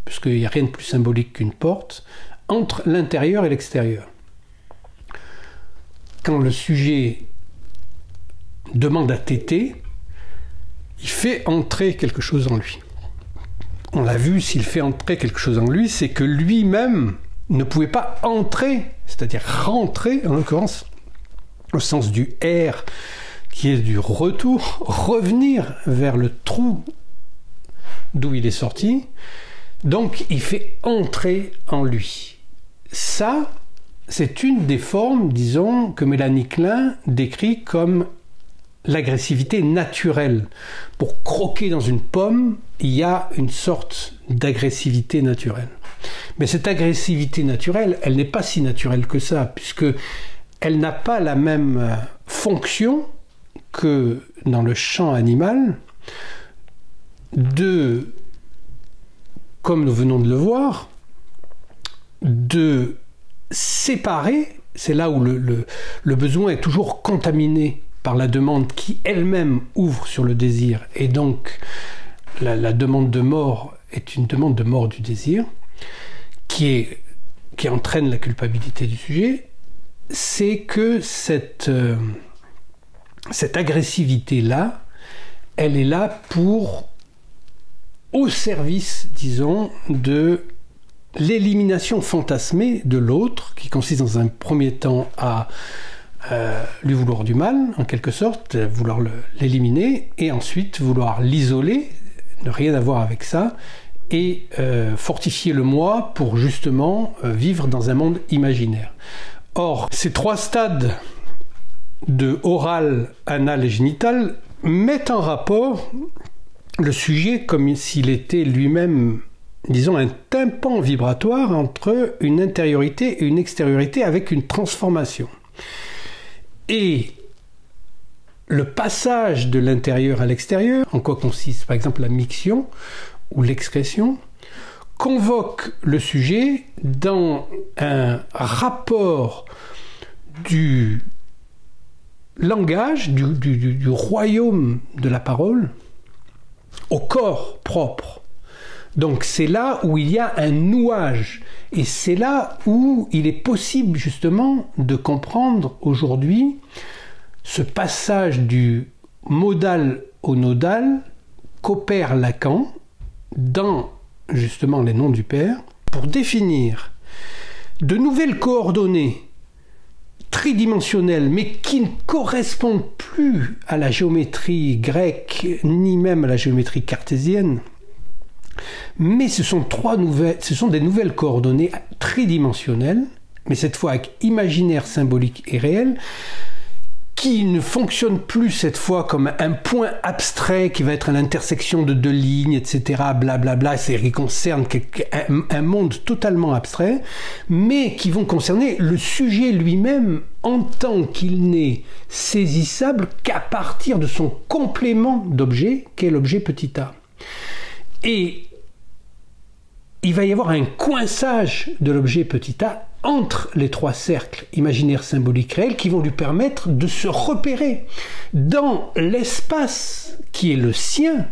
puisqu'il n'y a rien de plus symbolique qu'une porte, entre l'intérieur et l'extérieur. Quand le sujet demande à téter, il fait entrer quelque chose en lui. On l'a vu, s'il fait entrer quelque chose en lui, c'est que lui-même ne pouvait pas entrer, c'est-à-dire rentrer, en l'occurrence, au sens du R, qui est du retour, revenir vers le trou d'où il est sorti. Donc il fait entrer en lui. Ça, c'est une des formes, disons, que Mélanie Klein décrit comme l'agressivité naturelle. Pour croquer dans une pomme, il y a une sorte d'agressivité naturelle. Mais cette agressivité naturelle, elle n'est pas si naturelle que ça, puisque elle n'a pas la même fonction que dans le champ animal comme nous venons de le voir, de séparer, c'est là où le besoin est toujours contaminé par la demande qui elle-même ouvre sur le désir, et donc la demande de mort est une demande de mort du désir, qui entraîne la culpabilité du sujet. C'est que cette agressivité-là, elle est là au service, disons, de l'élimination fantasmée de l'autre, qui consiste dans un premier temps à lui vouloir du mal, en quelque sorte, vouloir l'éliminer, et ensuite vouloir l'isoler, ne rien avoir avec ça, et fortifier le moi pour justement vivre dans un monde imaginaire. Or, ces trois stades de oral, anal et génital mettent en rapport le sujet comme s'il était lui-même, disons, un tympan vibratoire entre une intériorité et une extériorité avec une transformation. Et le passage de l'intérieur à l'extérieur, en quoi consiste par exemple la miction ou l'excrétion, convoque le sujet dans un rapport du langage, du royaume de la parole, au corps propre. Donc c'est là où il y a un nouage, et c'est là où il est possible justement de comprendre aujourd'hui ce passage du modal au nodal qu'opère Lacan dans justement les noms du Père pour définir de nouvelles coordonnées tridimensionnelles, mais qui ne correspondent plus à la géométrie grecque ni même à la géométrie cartésienne. Mais ce sont des nouvelles coordonnées tridimensionnelles, mais cette fois avec imaginaire, symbolique et réel, qui ne fonctionne plus cette fois comme un point abstrait qui va être à l'intersection de deux lignes, etc., blablabla, c'est-à-dire qui concerne un monde totalement abstrait, mais qui vont concerner le sujet lui-même en tant qu'il n'est saisissable qu'à partir de son complément d'objet, qu'est l'objet petit a. Et il va y avoir un coinçage de l'objet petit a entre les trois cercles imaginaires, symboliques, réels qui vont lui permettre de se repérer dans l'espace qui est le sien,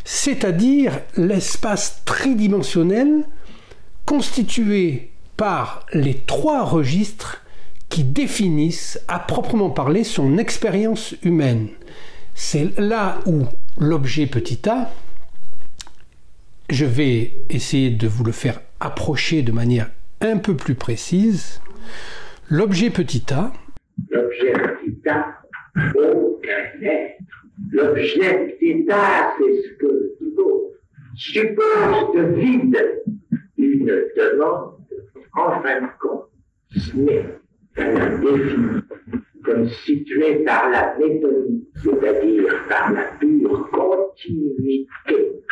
c'est-à-dire l'espace tridimensionnel constitué par les trois registres qui définissent à proprement parler son expérience humaine. C'est là où l'objet petit a, je vais essayer de vous le faire approcher de manière un peu plus précise, l'objet petit a. L'objet petit a, aucun être. L'objet petit a, c'est ce que l'autre suppose de vide, une demande, en fin de compte, mais un défi, comme situé par la métonique, c'est-à-dire par la pure continuité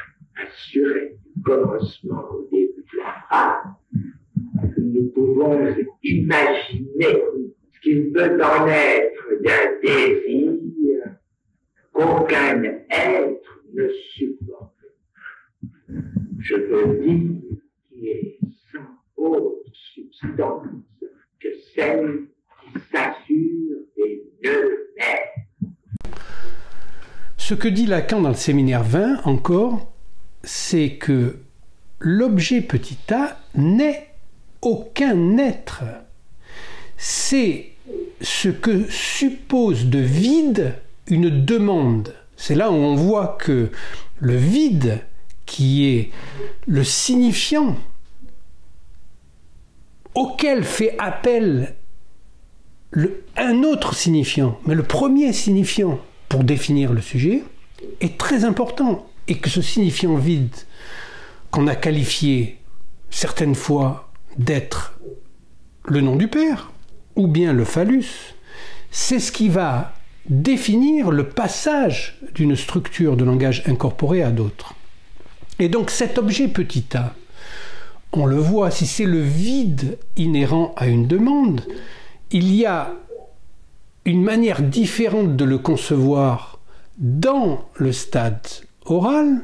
assurée du commencement au début de la phrase. Nous pouvons imaginer ce qu'il peut en être d'un désir qu'aucun être ne supporte. Je veux dire qui est sans autre substance que celle qui s'assure des deux êtres. Ce que dit Lacan dans le séminaire 20 encore, c'est que l'objet petit a n'est aucun être. C'est ce que suppose de vide une demande. C'est là où on voit que le vide, qui est le signifiant auquel fait appel un autre signifiant, mais le premier signifiant pour définir le sujet, est très important. Et que ce signifiant vide, qu'on a qualifié certaines fois d'être le nom du Père, ou bien le phallus, c'est ce qui va définir le passage d'une structure de langage incorporé à d'autres. Et donc cet objet petit a, on le voit, si c'est le vide inhérent à une demande, il y a une manière différente de le concevoir dans le stade oral,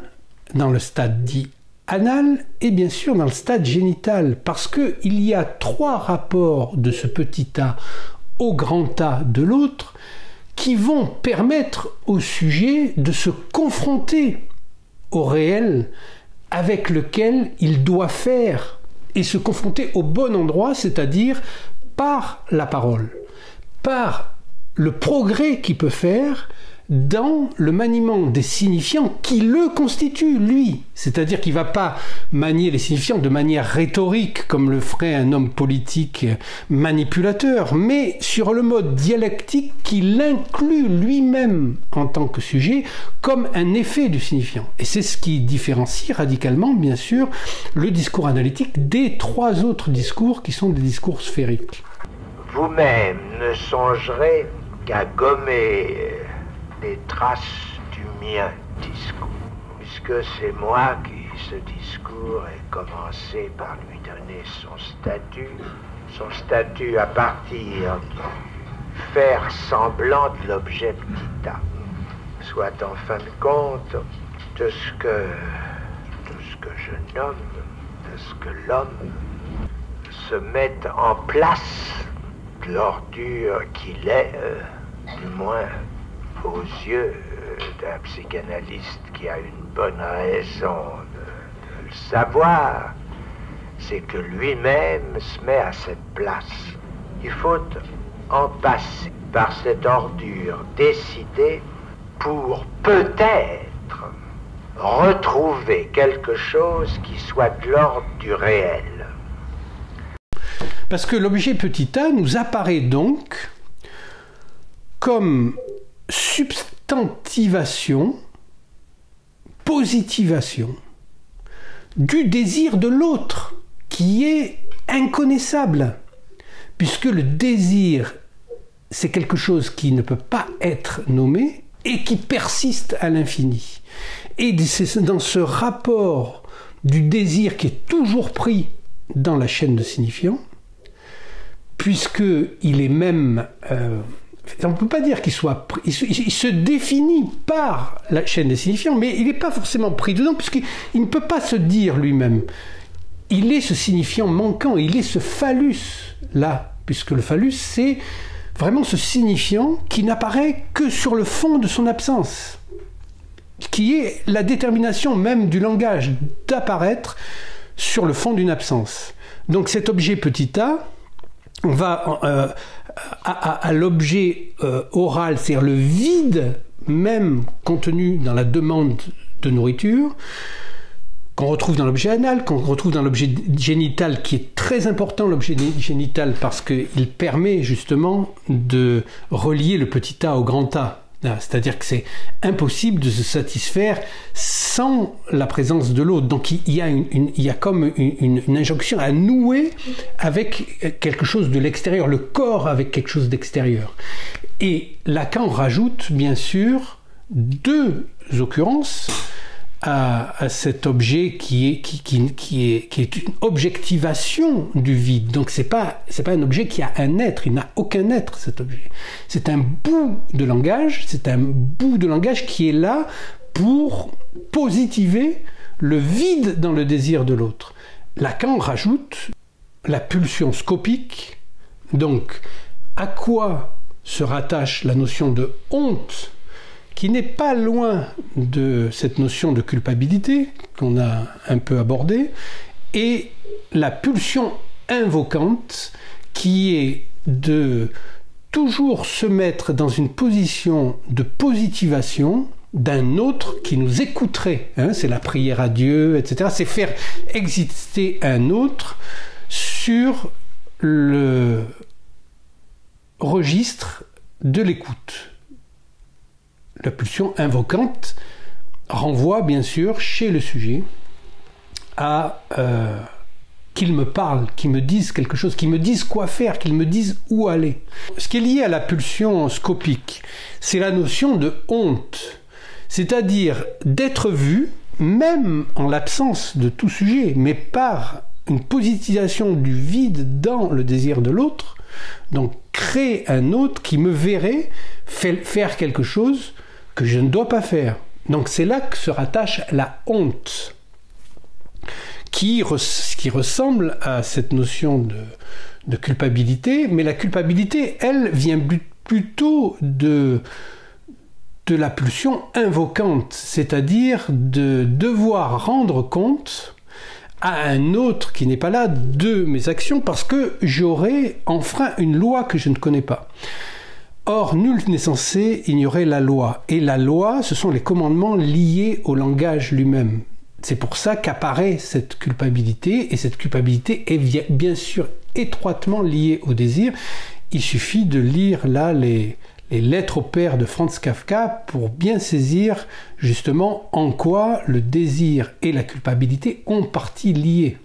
dans le stade dit anal et bien sûr dans le stade génital, parce qu'il y a trois rapports de ce petit a au grand A de l'autre qui vont permettre au sujet de se confronter au réel avec lequel il doit faire et se confronter au bon endroit, c'est-à-dire par la parole, par le progrès qu'il peut faire dans le maniement des signifiants qui le constituent, lui. C'est-à-dire qu'il ne va pas manier les signifiants de manière rhétorique, comme le ferait un homme politique manipulateur, mais sur le mode dialectique qui l'inclut lui-même en tant que sujet, comme un effet du signifiant. Et c'est ce qui différencie radicalement, bien sûr, le discours analytique des trois autres discours qui sont des discours sphériques. Vous-même ne songerez qu'à gommer les traces du mien discours, puisque c'est moi qui, ce discours, ai commencé par lui donner son statut à partir du faire semblant de l'objet petit a, soit en fin de compte de ce que je nomme, de ce que l'homme se met en place de l'ordure qu'il est, du moins aux yeux d'un psychanalyste qui a une bonne raison de le savoir, c'est que lui-même se met à cette place. Il faut en passer par cette ordure décidée pour peut-être retrouver quelque chose qui soit de l'ordre du réel. Parce que l'objet petit a nous apparaît donc comme substantivation, positivation du désir de l'autre qui est inconnaissable, puisque le désir c'est quelque chose qui ne peut pas être nommé et qui persiste à l'infini. Et c'est dans ce rapport du désir qui est toujours pris dans la chaîne de signifiants, puisqu'il est même... on ne peut pas dire qu'il soit pris, il se définit par la chaîne des signifiants, mais il n'est pas forcément pris dedans, puisqu'il ne peut pas se dire lui-même. Il est ce signifiant manquant, il est ce phallus-là, puisque le phallus, c'est vraiment ce signifiant qui n'apparaît que sur le fond de son absence, qui est la détermination même du langage d'apparaître sur le fond d'une absence. Donc cet objet petit a, on va à l'objet oral, c'est-à-dire le vide même contenu dans la demande de nourriture, qu'on retrouve dans l'objet anal, qu'on retrouve dans l'objet génital, qui est très important, l'objet génital, parce qu'il permet justement de relier le petit a au grand A. C'est-à-dire que c'est impossible de se satisfaire sans la présence de l'autre. Donc il y a comme une injonction à nouer avec quelque chose de l'extérieur, le corps avec quelque chose d'extérieur. Et Lacan rajoute bien sûr deux occurrences à cet objet qui est une objectivation du vide. Donc c'est pas un objet qui a un être, il n'a aucun être, cet objet. C'est un bout de langage, qui est là pour positiver le vide dans le désir de l'autre. Lacan rajoute la pulsion scopique. Donc à quoi se rattache la notion de honte, qui n'est pas loin de cette notion de culpabilité qu'on a un peu abordée, et la pulsion invocante qui est de toujours se mettre dans une position de positivation d'un autre qui nous écouterait. C'est la prière à Dieu, etc. C'est faire exister un autre sur le registre de l'écoute. La pulsion invocante renvoie bien sûr chez le sujet à qu'il me parle, qu'il me dise quelque chose, qu'il me dise quoi faire, qu'il me dise où aller. Ce qui est lié à la pulsion scopique, c'est la notion de honte, c'est-à-dire d'être vu, même en l'absence de tout sujet, mais par une positisation du vide dans le désir de l'autre, donc créer un autre qui me verrait faire quelque chose que je ne dois pas faire. Donc c'est là que se rattache la honte, qui ressemble à cette notion de culpabilité, mais la culpabilité, elle, vient plutôt de la pulsion invocante, c'est-à-dire de devoir rendre compte à un autre qui n'est pas là de mes actions parce que j'aurais enfreint une loi que je ne connais pas. Or, nul n'est censé ignorer la loi. Et la loi, ce sont les commandements liés au langage lui-même. C'est pour ça qu'apparaît cette culpabilité, et cette culpabilité est bien sûr étroitement liée au désir. Il suffit de lire là les lettres au père de Franz Kafka pour bien saisir justement en quoi le désir et la culpabilité ont partie liée.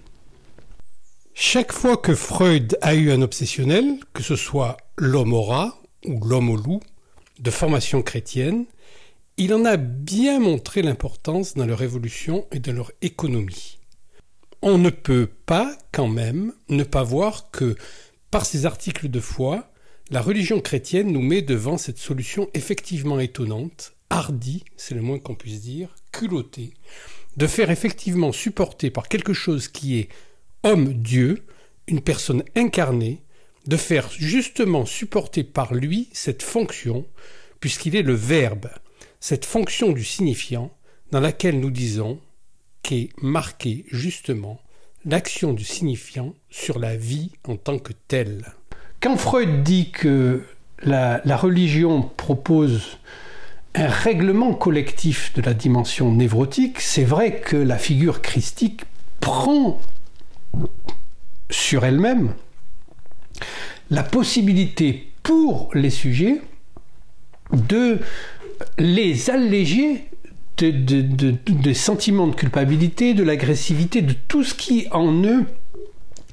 Chaque fois que Freud a eu un obsessionnel, que ce soit l'homme au rat ou l'homme au loup, de formation chrétienne, il en a bien montré l'importance dans leur évolution et dans leur économie. On ne peut pas, quand même, ne pas voir que, par ces articles de foi, la religion chrétienne nous met devant cette solution effectivement étonnante, hardie, c'est le moins qu'on puisse dire, culottée, de faire effectivement supporter par quelque chose qui est homme-dieu, une personne incarnée, de faire justement supporter par lui cette fonction, puisqu'il est le verbe, cette fonction du signifiant, dans laquelle nous disons qu'est marquée justement l'action du signifiant sur la vie en tant que telle. Quand Freud dit que la religion propose un règlement collectif de la dimension névrotique, c'est vrai que la figure christique prend sur elle-même la possibilité pour les sujets de les alléger des sentiments de culpabilité, de l'agressivité, de tout ce qui en eux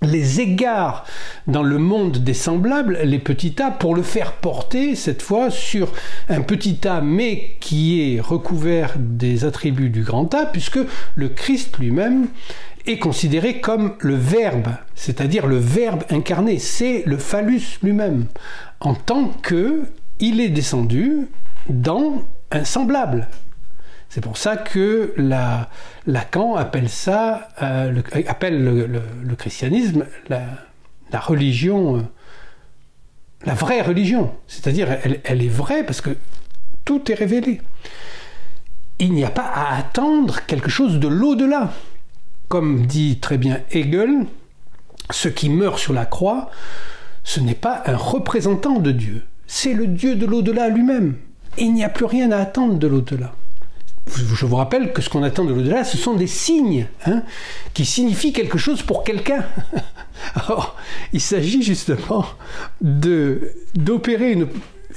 les égare dans le monde des semblables, les petits A, pour le faire porter, cette fois, sur un petit A, mais qui est recouvert des attributs du grand A, puisque le Christ lui-même est considéré comme le Verbe, c'est-à-dire le Verbe incarné, c'est le phallus lui-même, en tant qu'il est descendu dans un semblable. C'est pour ça que Lacan appelle ça, appelle le christianisme la religion, la vraie religion. C'est-à-dire, elle est vraie parce que tout est révélé. Il n'y a pas à attendre quelque chose de l'au-delà. Comme dit très bien Hegel, ce qui meurt sur la croix, ce n'est pas un représentant de Dieu. C'est le Dieu de l'au-delà lui-même. Il n'y a plus rien à attendre de l'au-delà. Je vous rappelle que ce qu'on attend de l'au-delà, ce sont des signes, qui signifient quelque chose pour quelqu'un. Alors, il s'agit justement d'opérer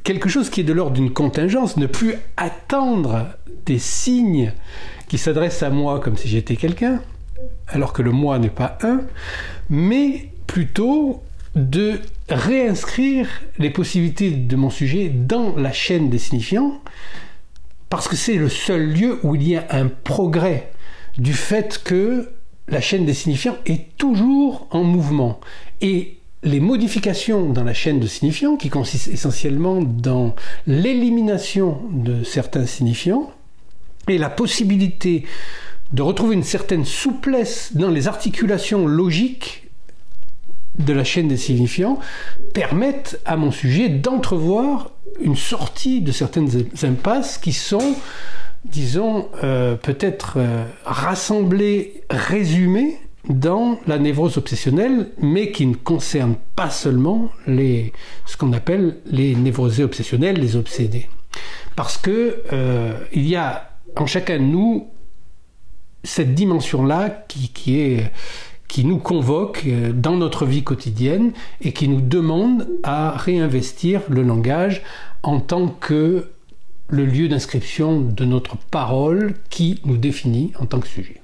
quelque chose qui est de l'ordre d'une contingence, ne plus attendre des signes qui s'adressent à moi comme si j'étais quelqu'un, alors que le moi n'est pas un, mais plutôt de réinscrire les possibilités de mon sujet dans la chaîne des signifiants, parce que c'est le seul lieu où il y a un progrès du fait que la chaîne des signifiants est toujours en mouvement. Et les modifications dans la chaîne de signifiants, qui consistent essentiellement dans l'élimination de certains signifiants, et la possibilité de retrouver une certaine souplesse dans les articulations logiques de la chaîne des signifiants, permettent à mon sujet d'entrevoir une sortie de certaines impasses qui sont, disons, peut-être rassemblées, résumées dans la névrose obsessionnelle, mais qui ne concernent pas seulement ce qu'on appelle les névrosés obsessionnels, les obsédés. Parce que il y a en chacun de nous cette dimension-là qui nous convoque dans notre vie quotidienne et qui nous demande à réinvestir le langage en tant que le lieu d'inscription de notre parole qui nous définit en tant que sujet.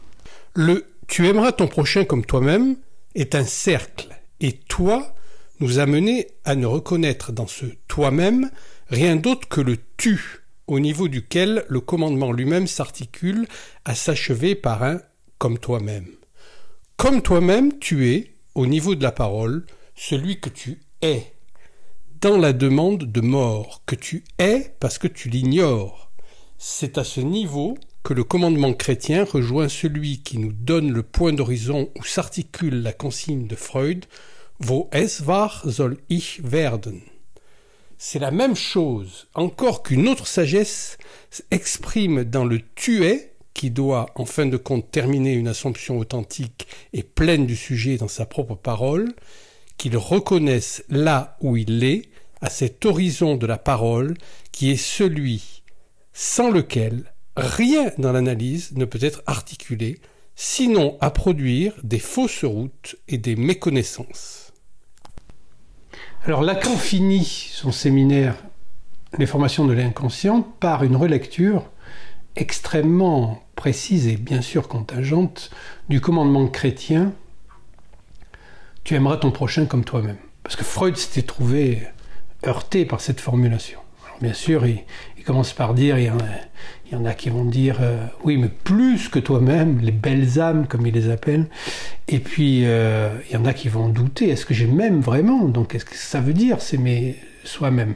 Le « tu aimeras ton prochain comme toi-même » est un cercle, et « toi » nous a menés à ne reconnaître dans ce « toi-même » rien d'autre que le « tu », au niveau duquel le commandement lui-même s'articule à s'achever par un « comme toi-même ». Comme toi-même, tu es, au niveau de la parole, celui que tu es, dans la demande de mort, que tu es parce que tu l'ignores. C'est à ce niveau que le commandement chrétien rejoint celui qui nous donne le point d'horizon où s'articule la consigne de Freud « Wo es war, soll ich werden ». C'est la même chose, encore qu'une autre sagesse exprime dans le « tu es », qui doit, en fin de compte, terminer une assomption authentique et pleine du sujet dans sa propre parole, qu'il reconnaisse là où il est, à cet horizon de la parole, qui est celui sans lequel rien dans l'analyse ne peut être articulé, sinon à produire des fausses routes et des méconnaissances. Alors Lacan finit son séminaire « Les formations de l'inconscient » par une relecture extrêmement précise et bien sûr contingente du commandement chrétien « Tu aimeras ton prochain comme toi-même ». Parce que Freud s'était trouvé heurté par cette formulation. Alors bien sûr, il commence par dire, il y en a qui vont dire oui, mais plus que toi-même, les belles âmes comme il les appelle. Et puis il y en a qui vont douter, est-ce que j'aime vraiment? Donc qu'est-ce que ça veut dire s'aimer soi-même?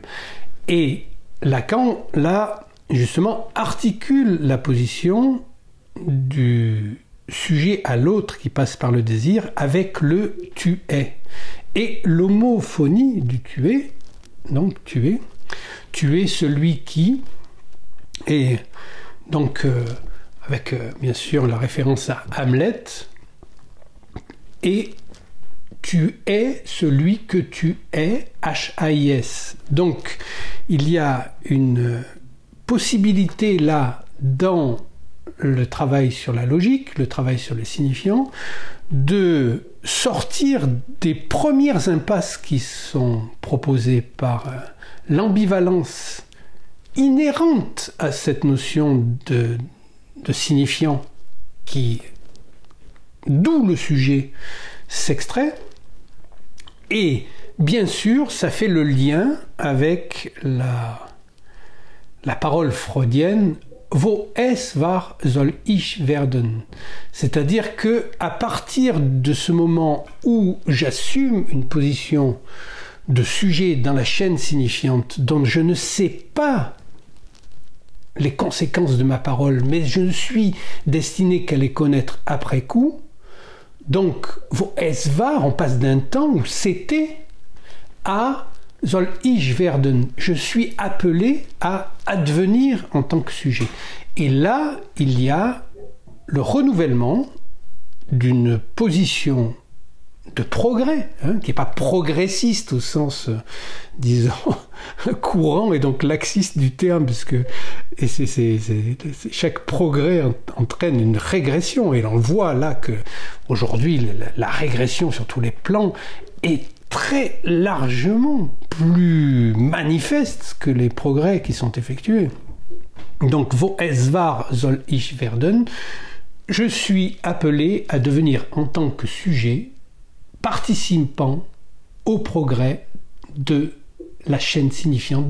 Et Lacan, là, justement, articule la position du sujet à l'autre qui passe par le désir avec le « tu es ». Et l'homophonie du « tu es », donc « tu es celui qui », et donc avec bien sûr la référence à Hamlet, et tu es celui que tu es, H-A-I-S. Donc il y a une possibilité là dans le travail sur la logique, le travail sur les signifiants, de sortir des premières impasses qui sont proposées par l'ambivalence inhérente à cette notion de signifiant d'où le sujet s'extrait, Et bien sûr, ça fait le lien avec la parole freudienne Wo es war, soll ich werden. C'est-à-dire que à partir de ce moment où j'assume une position de sujet dans la chaîne signifiante dont je ne sais pas les conséquences de ma parole, mais je ne suis destiné qu'à les connaître après coup, donc wo es war, on passe d'un temps où c'était à soll ich werden, je suis appelé à advenir en tant que sujet. Et là, il y a le renouvellement d'une position de progrès, qui n'est pas progressiste au sens, disons, courant et donc laxiste du terme, puisque chaque progrès entraîne une régression. Et on voit là qu'aujourd'hui, la régression sur tous les plans est très largement plus manifeste que les progrès qui sont effectués. Donc, wo es war, soll ich werden, je suis appelé à devenir en tant que sujet participant au progrès de la chaîne signifiante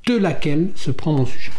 de laquelle se prend mon sujet.